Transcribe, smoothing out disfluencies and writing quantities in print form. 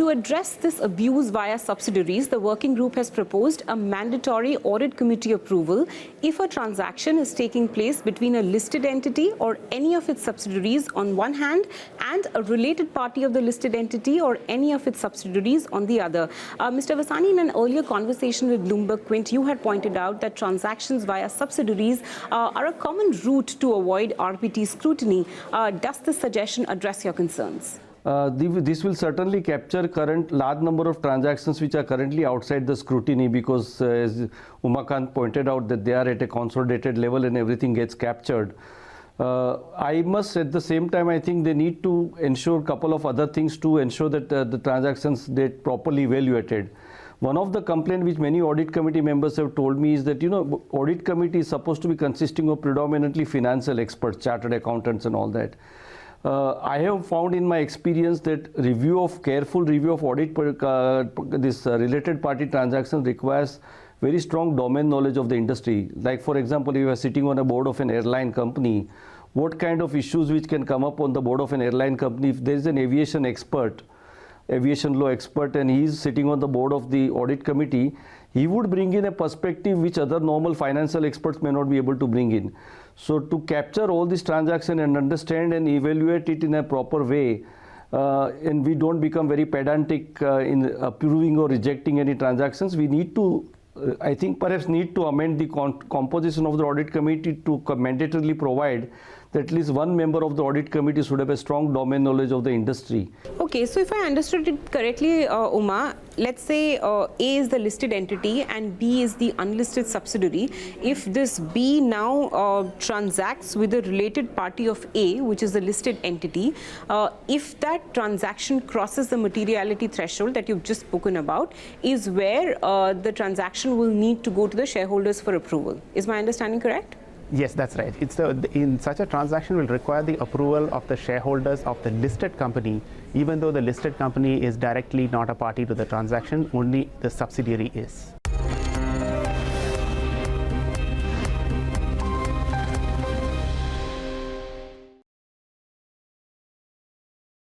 To address this abuse via subsidiaries, the working group has proposed a mandatory audit committee approval if a transaction is taking place between a listed entity or any of its subsidiaries on one hand and a related party of the listed entity or any of its subsidiaries on the other. Mr. Vasani, in an earlier conversation with BloombergQuint, you had pointed out that transactions via subsidiaries are a common route to avoid RPT scrutiny. Does this suggestion address your concerns? This will certainly capture current large number of transactions which are currently outside the scrutiny, because as Umakanth pointed out that they are at a consolidated level and everything gets captured. I must at the same time, I think they need to ensure a couple of other things to ensure that the transactions get properly evaluated. One of the complaints which many audit committee members have told me is that, audit committee is supposed to be consisting of predominantly financial experts, chartered accountants and all that. I have found in my experience that careful review of audit related party transactions requires very strong domain knowledge of the industry. Like, for example, if you are sitting on a board of an airline company, what kind of issues which can come up on the board of an airline company? If there is an aviation law expert, and he is sitting on the board of the audit committee, he would bring in a perspective which other normal financial experts may not be able to bring in. So to capture all these transactions and understand and evaluate it in a proper way, and we don't become very pedantic in approving or rejecting any transactions, we need to, I think perhaps need to amend the composition of the audit committee to mandatorily provide that at least one member of the audit committee should have a strong domain knowledge of the industry. Okay, so if I understood it correctly, Uma, let's say A is the listed entity and B is the unlisted subsidiary. If this B now transacts with a related party of A, which is the listed entity, if that transaction crosses the materiality threshold that you've just spoken about, is where the transaction will need to go to the shareholders for approval. Is my understanding correct? Yes, that's right. In such a transaction will require the approval of the shareholders of the listed company, even though the listed company is directly not a party to the transaction, only the subsidiary is.